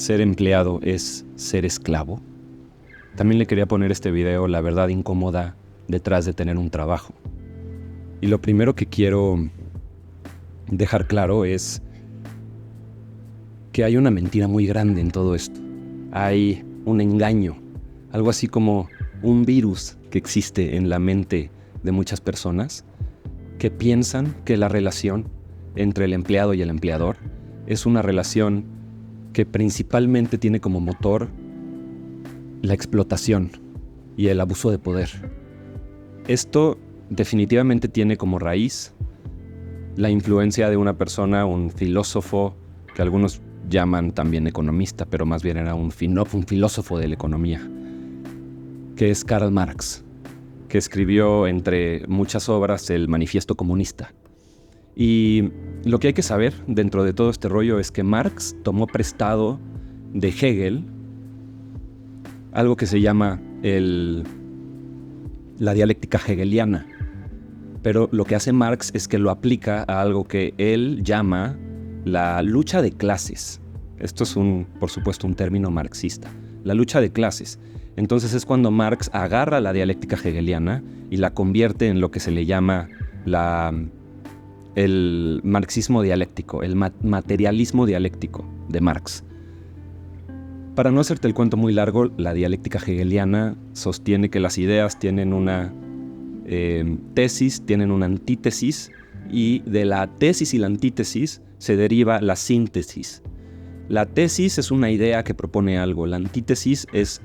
ser empleado es ser esclavo? También le quería poner este video la verdad incómoda detrás de tener un trabajo. Y lo primero que quiero dejar claro es que hay una mentira muy grande en todo esto. Hay un engaño, algo así como un virus que existe en la mente de muchas personas que piensan que la relación entre el empleado y el empleador es una relación que principalmente tiene como motor la explotación y el abuso de poder. Esto definitivamente tiene como raíz la influencia de una persona, un filósofo, que algunos llaman también economista, pero más bien era un filósofo de la economía, que es Karl Marx, que escribió entre muchas obras el Manifiesto Comunista. Y lo que hay que saber dentro de todo este rollo es que Marx tomó prestado de Hegel algo que se llama la dialéctica hegeliana. Pero lo que hace Marx es que lo aplica a algo que él llama la lucha de clases. Esto es por supuesto, un término marxista. La lucha de clases. Entonces es cuando Marx agarra la dialéctica hegeliana y la convierte en lo que se le llama el marxismo dialéctico, el materialismo dialéctico de Marx. Para no hacerte el cuento muy largo, la dialéctica hegeliana sostiene que las ideas tienen una tesis, tienen una antítesis, y de la tesis y la antítesis se deriva la síntesis. La tesis es una idea que propone algo, la antítesis es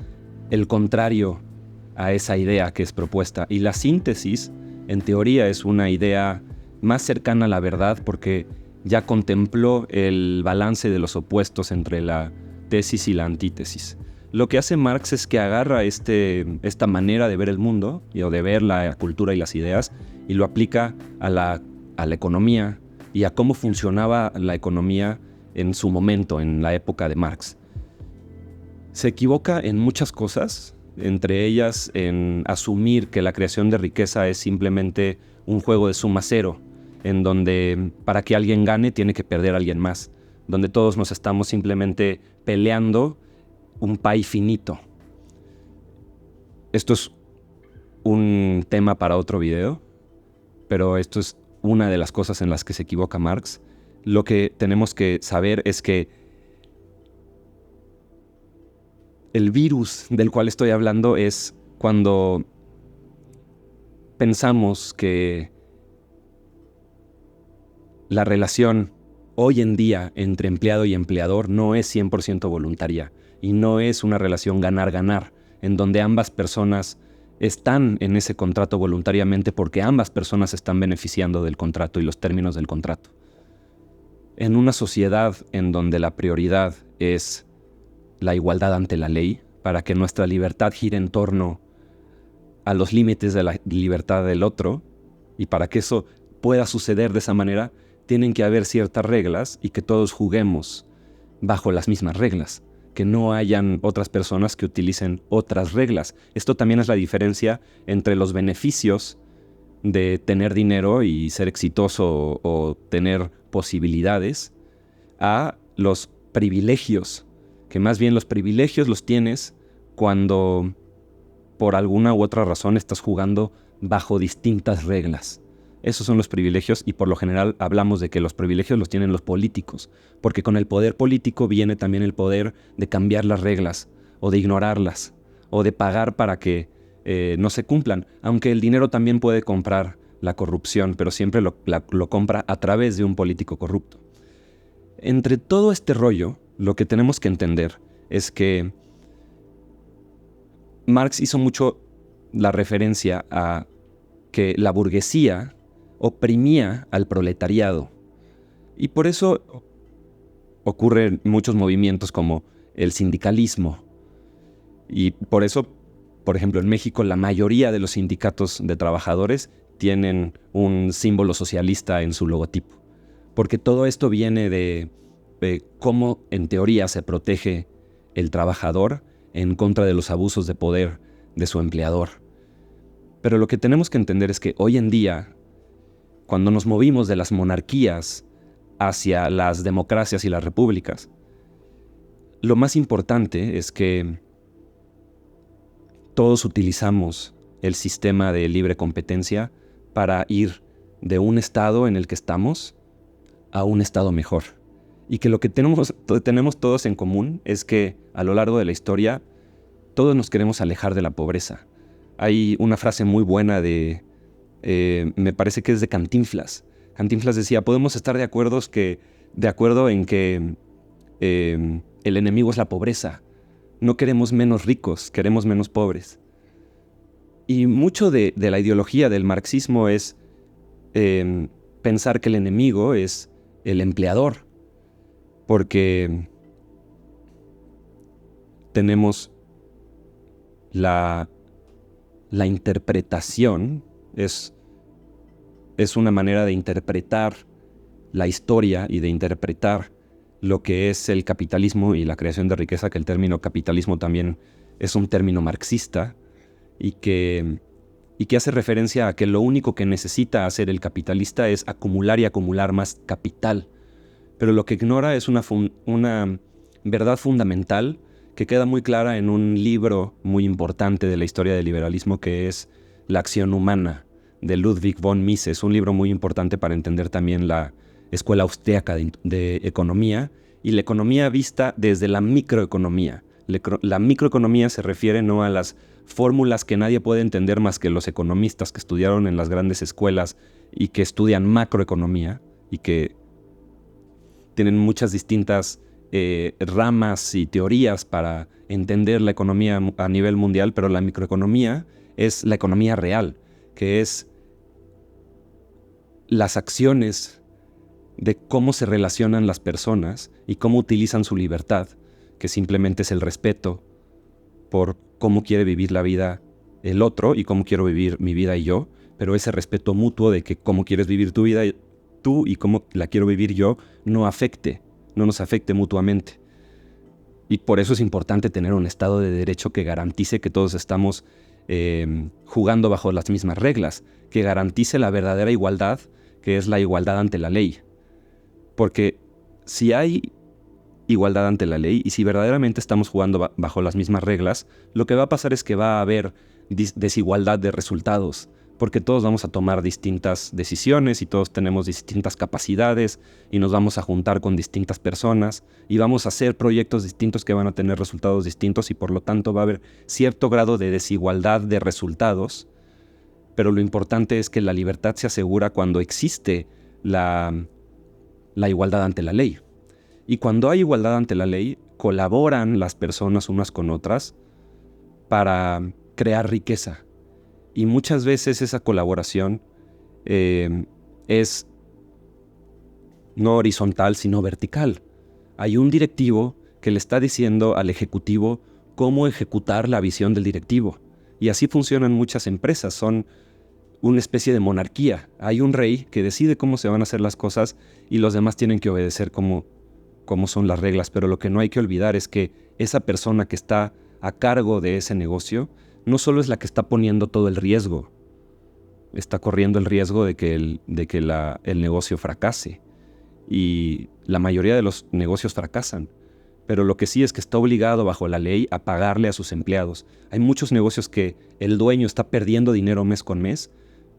el contrario a esa idea que es propuesta, y la síntesis, en teoría, es una idea más cercana a la verdad porque ya contempló el balance de los opuestos entre la tesis y la antítesis. Lo que hace Marx es que agarra esta manera de ver el mundo o de ver la cultura y las ideas y lo aplica a la economía y a cómo funcionaba la economía en su momento, en la época de Marx. Se equivoca en muchas cosas, entre ellas en asumir que la creación de riqueza es simplemente un juego de suma cero, en donde para que alguien gane tiene que perder a alguien más, donde todos nos estamos simplemente peleando un pie finito. Esto es un tema para otro video, pero esto es una de las cosas en las que se equivoca Marx. Lo que tenemos que saber es que el virus del cual estoy hablando es cuando pensamos que la relación hoy en día entre empleado y empleador no es 100% voluntaria y no es una relación ganar-ganar, en donde ambas personas están en ese contrato voluntariamente porque ambas personas están beneficiando del contrato y los términos del contrato. En una sociedad en donde la prioridad es la igualdad ante la ley, para que nuestra libertad gire en torno a los límites de la libertad del otro, y para que eso pueda suceder de esa manera, tienen que haber ciertas reglas y que todos juguemos bajo las mismas reglas, que no hayan otras personas que utilicen otras reglas. Esto también es la diferencia entre los beneficios de tener dinero y ser exitoso o tener posibilidades a los privilegios, que más bien los privilegios los tienes cuando por alguna u otra razón estás jugando bajo distintas reglas. Esos son los privilegios y por lo general hablamos de que los privilegios los tienen los políticos, porque con el poder político viene también el poder de cambiar las reglas o de ignorarlas o de pagar para que no se cumplan, aunque el dinero también puede comprar la corrupción, pero siempre lo compra a través de un político corrupto. Entre todo este rollo, lo que tenemos que entender es que Marx hizo mucho la referencia a que la burguesía oprimía al proletariado. Y por eso ocurren muchos movimientos como el sindicalismo. Y por eso, por ejemplo, en México la mayoría de los sindicatos de trabajadores tienen un símbolo socialista en su logotipo. Porque todo esto viene de cómo en teoría se protege el trabajador en contra de los abusos de poder de su empleador. Pero lo que tenemos que entender es que hoy en día, cuando nos movimos de las monarquías hacia las democracias y las repúblicas, lo más importante es que todos utilizamos el sistema de libre competencia para ir de un estado en el que estamos a un estado mejor. Y que lo que tenemos todos en común es que a lo largo de la historia todos nos queremos alejar de la pobreza. Hay una frase muy buena me parece que es de Cantinflas. Cantinflas decía, podemos estar de acuerdo en que el enemigo es la pobreza. No queremos menos ricos, queremos menos pobres. Y mucho de la ideología del marxismo es pensar que el enemigo es el empleador, porque tenemos la interpretación, es una manera de interpretar la historia y de interpretar lo que es el capitalismo y la creación de riqueza, que el término capitalismo también es un término marxista, y que hace referencia a que lo único que necesita hacer el capitalista es acumular y acumular más capital. Pero lo que ignora es una verdad fundamental que queda muy clara en un libro muy importante de la historia del liberalismo, que es La acción humana, de Ludwig von Mises. Un libro muy importante para entender también la escuela austríaca de economía, y la economía vista desde la microeconomía. La microeconomía se refiere no a las fórmulas que nadie puede entender más que los economistas que estudiaron en las grandes escuelas y que estudian macroeconomía y que tienen muchas distintas ramas y teorías para entender la economía a nivel mundial, pero la microeconomía es la economía real, que es las acciones de cómo se relacionan las personas y cómo utilizan su libertad, que simplemente es el respeto por cómo quiere vivir la vida el otro y cómo quiero vivir mi vida y yo, pero ese respeto mutuo de que cómo quieres vivir tu vida tú y cómo la quiero vivir yo no nos afecte mutuamente. Y por eso es importante tener un Estado de Derecho que garantice que todos estamos jugando bajo las mismas reglas, que garantice la verdadera igualdad, que es la igualdad ante la ley. Porque si hay igualdad ante la ley y si verdaderamente estamos jugando bajo las mismas reglas, lo que va a pasar es que va a haber desigualdad de resultados, porque todos vamos a tomar distintas decisiones y todos tenemos distintas capacidades y nos vamos a juntar con distintas personas y vamos a hacer proyectos distintos que van a tener resultados distintos, y por lo tanto va a haber cierto grado de desigualdad de resultados, pero lo importante es que la libertad se asegura cuando existe la igualdad ante la ley. Y cuando hay igualdad ante la ley, colaboran las personas unas con otras para crear riqueza. Y muchas veces esa colaboración es no horizontal, sino vertical. Hay un directivo que le está diciendo al ejecutivo cómo ejecutar la visión del directivo. Y así funcionan muchas empresas, son una especie de monarquía. Hay un rey que decide cómo se van a hacer las cosas y los demás tienen que obedecer cómo son las reglas, pero lo que no hay que olvidar es que esa persona que está a cargo de ese negocio no solo es la que está poniendo todo el riesgo, está corriendo el riesgo de que el negocio fracase, y la mayoría de los negocios fracasan, pero lo que sí es que está obligado bajo la ley a pagarle a sus empleados. Hay muchos negocios que el dueño está perdiendo dinero mes con mes,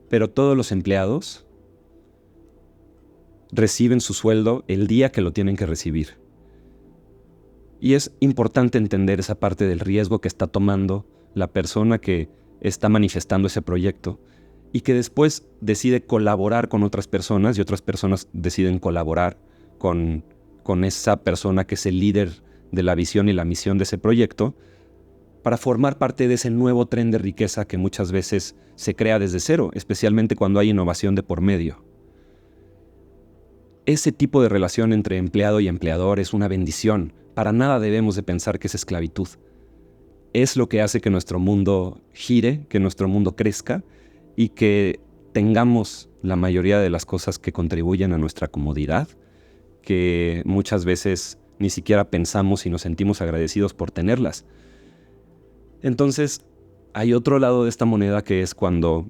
pero todos los empleados reciben su sueldo el día que lo tienen que recibir. Y es importante entender esa parte del riesgo que está tomando la persona que está manifestando ese proyecto y que después decide colaborar con otras personas y otras personas deciden colaborar con esa persona que es el líder de la visión y la misión de ese proyecto para formar parte de ese nuevo tren de riqueza que muchas veces se crea desde cero, especialmente cuando hay innovación de por medio. Ese tipo de relación entre empleado y empleador es una bendición. Para nada debemos de pensar que es esclavitud. Es lo que hace que nuestro mundo gire, que nuestro mundo crezca y que tengamos la mayoría de las cosas que contribuyen a nuestra comodidad, que muchas veces ni siquiera pensamos y nos sentimos agradecidos por tenerlas. Entonces, hay otro lado de esta moneda, que es cuando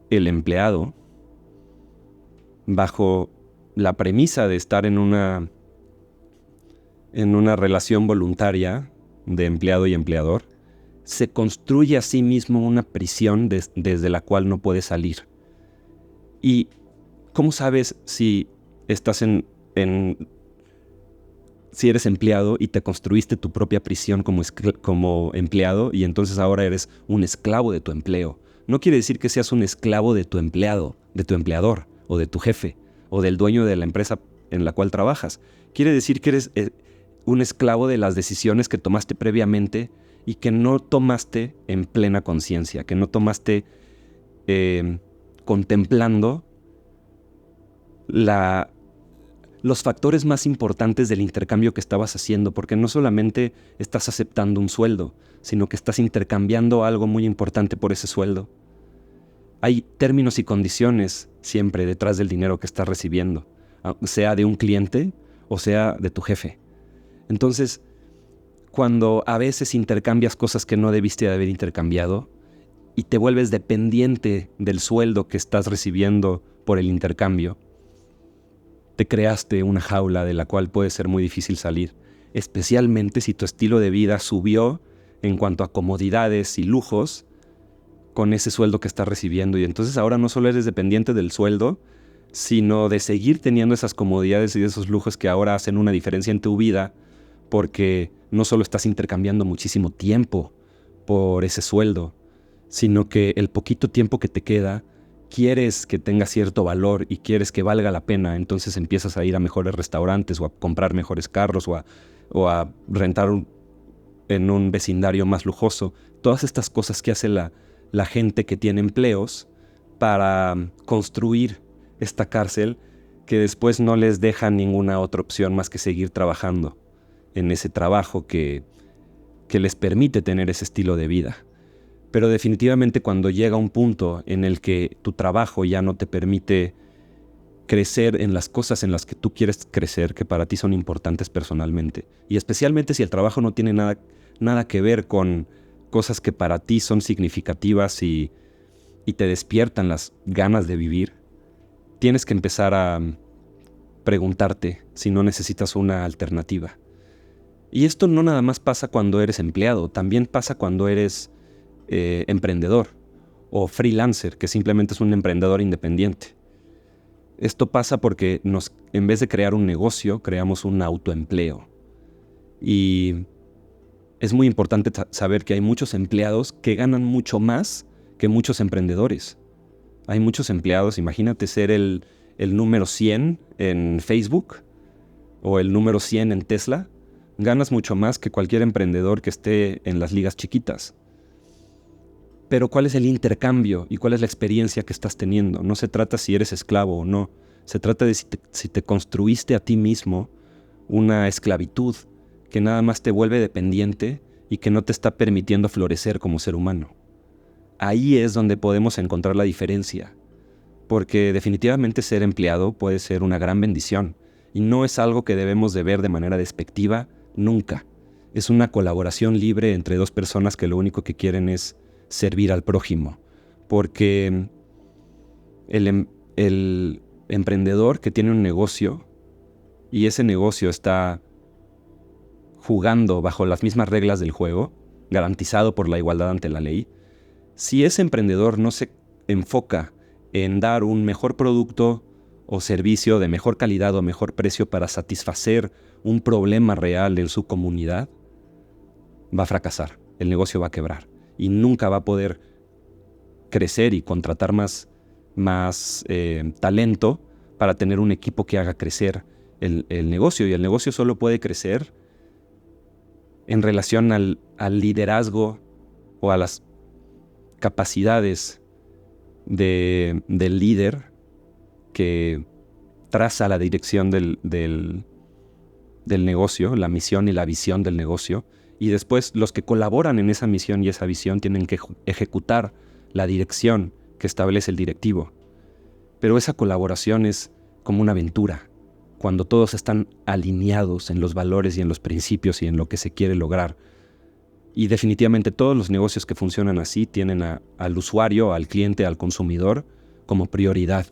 el empleado, bajo la premisa de estar en en una relación voluntaria de empleado y empleador, se construye a sí mismo una prisión desde la cual no puede salir. ¿Y cómo sabes si estás si eres empleado y te construiste tu propia prisión como empleado y entonces ahora eres un esclavo de tu empleo? No quiere decir que seas un esclavo de tu empleado, de tu empleador, o de tu jefe, o del dueño de la empresa en la cual trabajas. Quiere decir que eres un esclavo de las decisiones que tomaste previamente y que no tomaste en plena conciencia, que no tomaste contemplando los factores más importantes del intercambio que estabas haciendo, porque no solamente estás aceptando un sueldo, sino que estás intercambiando algo muy importante por ese sueldo. Hay términos y condiciones siempre detrás del dinero que estás recibiendo, sea de un cliente o sea de tu jefe. Entonces, cuando a veces intercambias cosas que no debiste de haber intercambiado y te vuelves dependiente del sueldo que estás recibiendo por el intercambio, te creaste una jaula de la cual puede ser muy difícil salir, especialmente si tu estilo de vida subió en cuanto a comodidades y lujos con ese sueldo que estás recibiendo. Y entonces ahora no solo eres dependiente del sueldo, sino de seguir teniendo esas comodidades y esos lujos que ahora hacen una diferencia en tu vida, porque no solo estás intercambiando muchísimo tiempo por ese sueldo, sino que el poquito tiempo que te queda quieres que tenga cierto valor y quieres que valga la pena. Entonces empiezas a ir a mejores restaurantes o a comprar mejores carros o a rentar en un vecindario más lujoso. Todas estas cosas que hace la gente que tiene empleos para construir esta cárcel que después no les deja ninguna otra opción más que seguir trabajando en ese trabajo que les permite tener ese estilo de vida. Pero definitivamente cuando llega un punto en el que tu trabajo ya no te permite crecer en las cosas en las que tú quieres crecer, que para ti son importantes personalmente, y especialmente si el trabajo no tiene nada que ver con cosas que para ti son significativas y te despiertan las ganas de vivir, tienes que empezar a preguntarte si no necesitas una alternativa. Y esto no nada más pasa cuando eres empleado, también pasa cuando eres emprendedor o freelancer, que simplemente es un emprendedor independiente. Esto pasa porque en vez de crear un negocio, creamos un autoempleo. Y es muy importante saber que hay muchos empleados que ganan mucho más que muchos emprendedores. Hay muchos empleados, imagínate ser el número 100 en Facebook o el número 100 en Tesla. Ganas mucho más que cualquier emprendedor que esté en las ligas chiquitas. Pero ¿cuál es el intercambio y cuál es la experiencia que estás teniendo? No se trata si eres esclavo o no. Se trata de si te construiste a ti mismo una esclavitud que nada más te vuelve dependiente y que no te está permitiendo florecer como ser humano. Ahí es donde podemos encontrar la diferencia. Porque definitivamente ser empleado puede ser una gran bendición. Y no es algo que debemos de ver de manera despectiva nunca. Es una colaboración libre entre dos personas que lo único que quieren es servir al prójimo, porque el emprendedor que tiene un negocio y ese negocio está jugando bajo las mismas reglas del juego, garantizado por la igualdad ante la ley, si ese emprendedor no se enfoca en dar un mejor producto o servicio de mejor calidad o mejor precio para satisfacer un problema real en su comunidad, va a fracasar, el negocio va a quebrar. Y nunca va a poder crecer y contratar más talento para tener un equipo que haga crecer el negocio. Y el negocio solo puede crecer en relación al liderazgo o a las capacidades del líder que traza la dirección del negocio, la misión y la visión del negocio. Y después los que colaboran en esa misión y esa visión tienen que ejecutar la dirección que establece el directivo. Pero esa colaboración es como una aventura, cuando todos están alineados en los valores y en los principios y en lo que se quiere lograr. Y definitivamente todos los negocios que funcionan así tienen al usuario, al cliente, al consumidor como prioridad.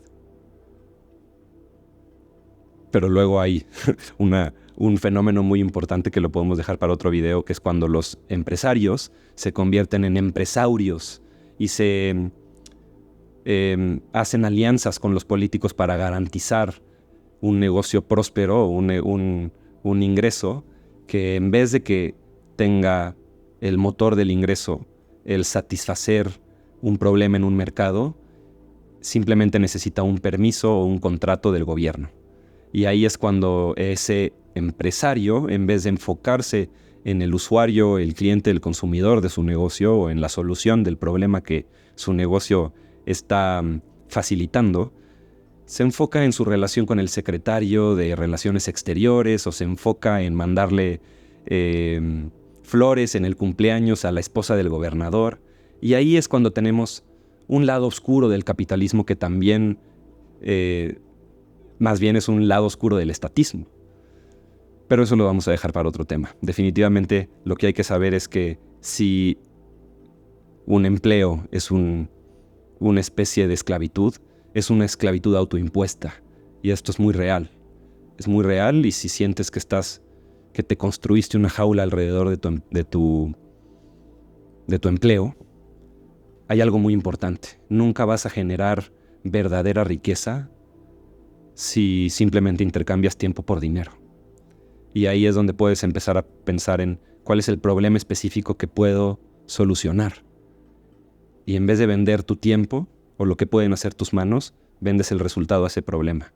Pero luego hay un fenómeno muy importante que lo podemos dejar para otro video, que es cuando los empresarios se convierten en empresaurios y se hacen alianzas con los políticos para garantizar un negocio próspero, un ingreso, que en vez de que tenga el motor del ingreso el satisfacer un problema en un mercado, simplemente necesita un permiso o un contrato del gobierno. Y ahí es cuando ese empresario, en vez de enfocarse en el usuario, el cliente, el consumidor de su negocio o en la solución del problema que su negocio está facilitando, se enfoca en su relación con el secretario de Relaciones Exteriores o se enfoca en mandarle flores en el cumpleaños a la esposa del gobernador. Y ahí es cuando tenemos un lado oscuro del capitalismo que también, más bien es un lado oscuro del estatismo. Pero eso lo vamos a dejar para otro tema. Definitivamente lo que hay que saber es que si un empleo es una especie de esclavitud, es una esclavitud autoimpuesta. Y esto es muy real. Es muy real, y si sientes que te construiste una jaula alrededor de tu empleo, hay algo muy importante. Nunca vas a generar verdadera riqueza si simplemente intercambias tiempo por dinero. Y ahí es donde puedes empezar a pensar en cuál es el problema específico que puedo solucionar. Y en vez de vender tu tiempo o lo que pueden hacer tus manos, vendes el resultado a ese problema.